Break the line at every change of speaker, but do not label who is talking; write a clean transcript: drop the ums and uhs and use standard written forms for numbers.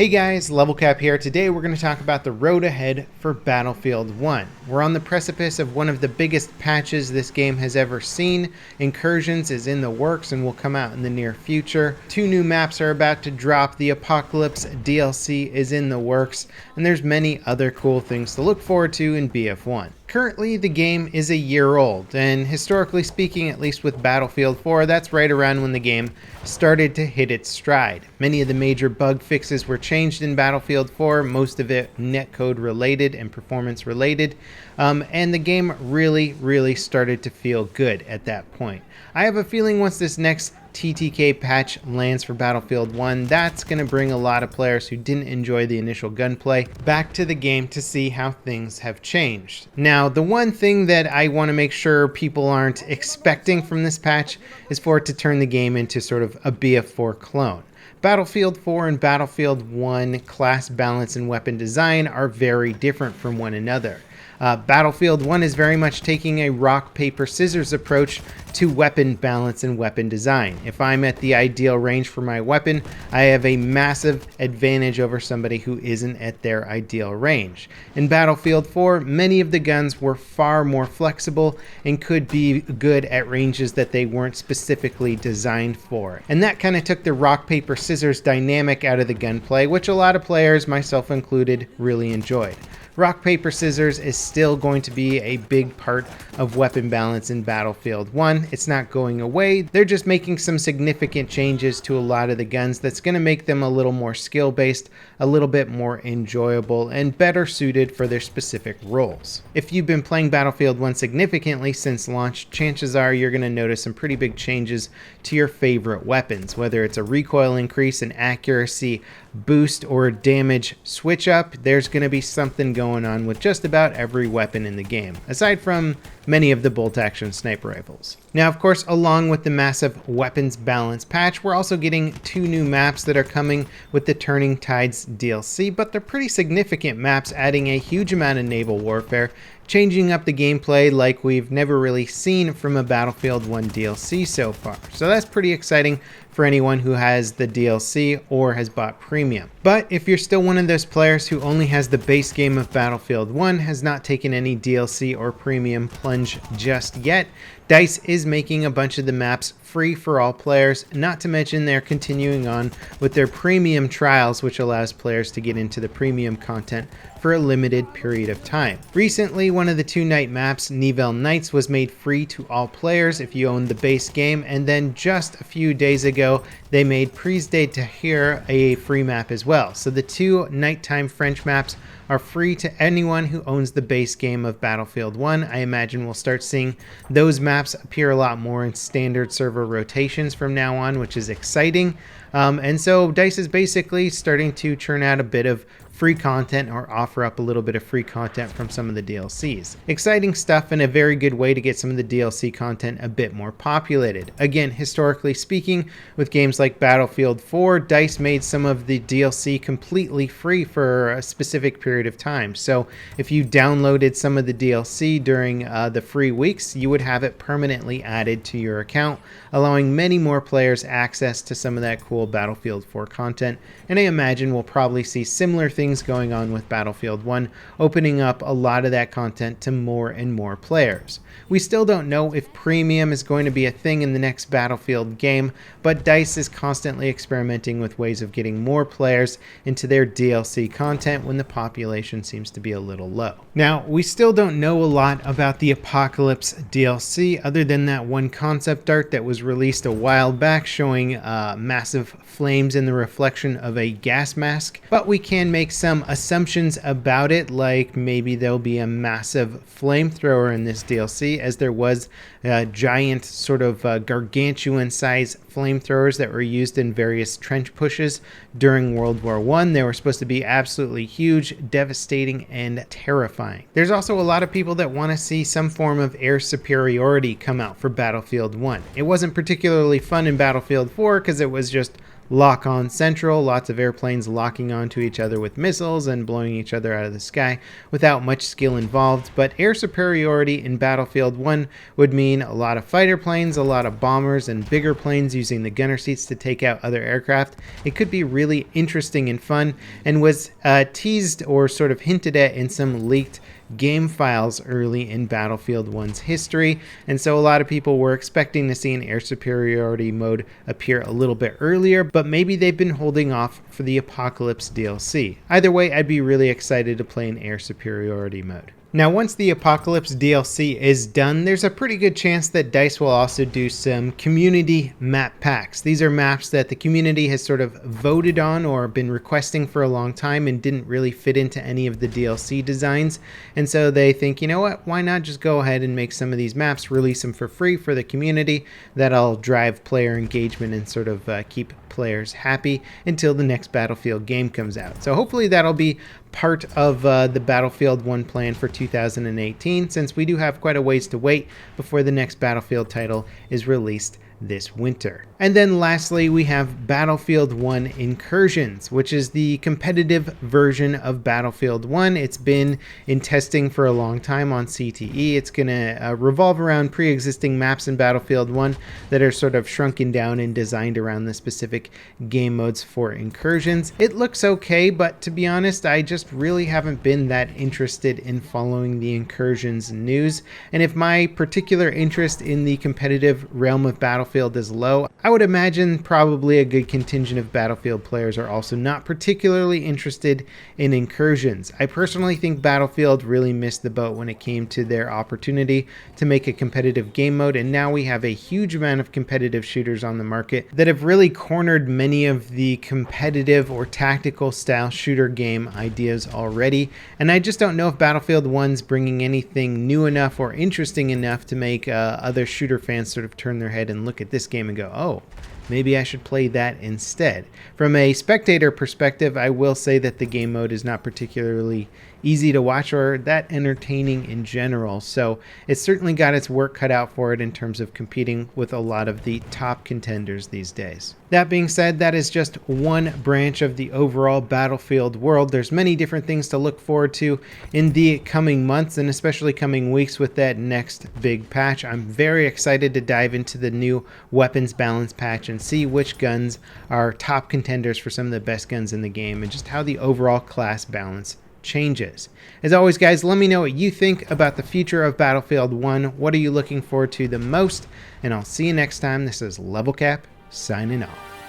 Hey guys, Level Cap here. Today we're going to talk about the road ahead for Battlefield 1. We're on the precipice of one of the biggest patches this game has ever seen. Incursions is in the works and will come out in the near future. 2 new maps are about to drop. The Apocalypse DLC is in the works, and there's many other cool things to look forward to in BF1. Currently, the game is a year old, and historically speaking, at least with Battlefield 4, that's right around when the game started to hit its stride. Many of the major bug fixes were changed in Battlefield 4, most of it netcode related and performance related, and the game really started to feel good at that point. I have a feeling once this next TTK patch lands for Battlefield 1, that's going to bring a lot of players who didn't enjoy the initial gunplay back to the game to see how things have changed. Now, the one thing that I want to make sure people aren't expecting from this patch is for it to turn the game into sort of a BF4 clone. Battlefield 4 and Battlefield 1 class balance and weapon design are very different from one another. Battlefield 1 is very much taking a rock, paper, scissors approach to weapon balance and weapon design. If I'm at the ideal range for my weapon, I have a massive advantage over somebody who isn't at their ideal range. In Battlefield 4, many of the guns were far more flexible and could be good at ranges that they weren't specifically designed for. And that kind of took the rock, paper, scissors dynamic out of the gunplay, which a lot of players, myself included, really enjoyed. Rock, paper, scissors is still going to be a big part of weapon balance in Battlefield 1. It's not going away. They're just making some significant changes to a lot of the guns that's going to make them a little more skill-based, a little bit more enjoyable, and better suited for their specific roles. If you've been playing Battlefield 1 significantly since launch, chances are you're going to notice some pretty big changes to your favorite weapons, whether it's a recoil increase, an accuracy boost, or a damage switch up. There's going to be something going on with just about every weapon in the game, aside from many of the bolt-action sniper rifles. Now, of course, along with the massive weapons balance patch, we're also getting 2 new maps that are coming with the Turning Tides DLC, but they're pretty significant maps, adding a huge amount of naval warfare, changing up the gameplay like we've never really seen from a Battlefield 1 DLC so far. So that's pretty exciting for anyone who has the DLC or has bought premium. But if you're still one of those players who only has the base game of Battlefield 1, has not taken any DLC or premium plunge just yet, DICE is making a bunch of the maps free for all players, not to mention they're continuing on with their premium trials, which allows players to get into the premium content for a limited period of time. Recently, one of the 2 night maps, Nivelle Nights, was made free to all players if you own the base game, and then just a few days ago, they made Prise de Tahrir a free map as well. So the 2 nighttime French maps are free to anyone who owns the base game of Battlefield 1. I imagine we'll start seeing those maps appear a lot more in standard server rotations from now on, which is exciting. And so DICE is basically starting to churn out a bit of free content or offer up a little bit of free content from some of the DLCs. Exciting stuff and a very good way to get some of the DLC content a bit more populated. Again, historically speaking, with games like Battlefield 4, DICE made some of the DLC completely free for a specific period of time. So if you downloaded some of the DLC during the free weeks, you would have it permanently added to your account, allowing many more players access to some of that cool Battlefield 4 content. And I imagine we'll probably see similar things going on with Battlefield 1, opening up a lot of that content to more and more players. We still don't know if premium is going to be a thing in the next Battlefield game, but DICE is constantly experimenting with ways of getting more players into their DLC content when the population seems to be a little low. Now, we still don't know a lot about the Apocalypse DLC other than that one concept art that was released a while back showing massive flames in the reflection of a gas mask, but we can make some assumptions about it, like maybe there'll be a massive flamethrower in this DLC, as there was giant sort of gargantuan size flamethrowers that were used in various trench pushes during World War I. They were supposed to be absolutely huge, devastating, and terrifying. There's also a lot of people that want to see some form of air superiority come out for Battlefield 1. It wasn't particularly fun in Battlefield 4 because it was just lock on central, lots of airplanes locking onto each other with missiles and blowing each other out of the sky without much skill involved. But air superiority in Battlefield 1 would mean a lot of fighter planes, a lot of bombers, and bigger planes using the gunner seats to take out other aircraft. It could be really interesting and fun, and was teased or sort of hinted at in some leaked game files early in Battlefield 1's history, and so a lot of people were expecting to see an air superiority mode appear a little bit earlier, but maybe they've been holding off for the Apocalypse DLC. Either way, I'd be really excited to play an air superiority mode. Now, once the Apocalypse DLC is done, there's a pretty good chance that DICE will also do some community map packs. These are maps that the community has sort of voted on or been requesting for a long time and didn't really fit into any of the DLC designs. And so they think, you know what, why not just go ahead and make some of these maps, release them for free for the community. That'll drive player engagement and sort of keep players happy until the next Battlefield game comes out. So hopefully that'll be part of the Battlefield 1 plan for 2018, since we do have quite a ways to wait before the next Battlefield title is released this winter. And then lastly, we have Battlefield 1 Incursions, which is the competitive version of Battlefield 1. It's been in testing for a long time on CTE. It's going to revolve around pre-existing maps in Battlefield 1 that are sort of shrunken down and designed around the specific game modes for Incursions. It looks okay, but to be honest, I just really haven't been that interested in following the Incursions news. And if my particular interest in the competitive realm of Battlefield is low, I would imagine probably a good contingent of Battlefield players are also not particularly interested in Incursions. I personally think Battlefield really missed the boat when it came to their opportunity to make a competitive game mode, and now we have a huge amount of competitive shooters on the market that have really cornered many of the competitive or tactical style shooter game ideas already, and I just don't know if Battlefield 1's bringing anything new enough or interesting enough to make other shooter fans sort of turn their head and look at this game and go, oh, maybe I should play that instead. From a spectator perspective, I will say that the game mode is not particularly easy to watch or that entertaining in general, so it's certainly got its work cut out for it in terms of competing with a lot of the top contenders these days. That being said, that is just one branch of the overall Battlefield world. There's many different things to look forward to in the coming months and especially coming weeks with that next big patch. I'm very excited to dive into the new weapons balance patch and see which guns are top contenders for some of the best guns in the game and just how the overall class balance changes. As always, guys, let me know what you think about the future of Battlefield 1. What are you looking forward to the most? And I'll see you next time. This is Level Cap signing off.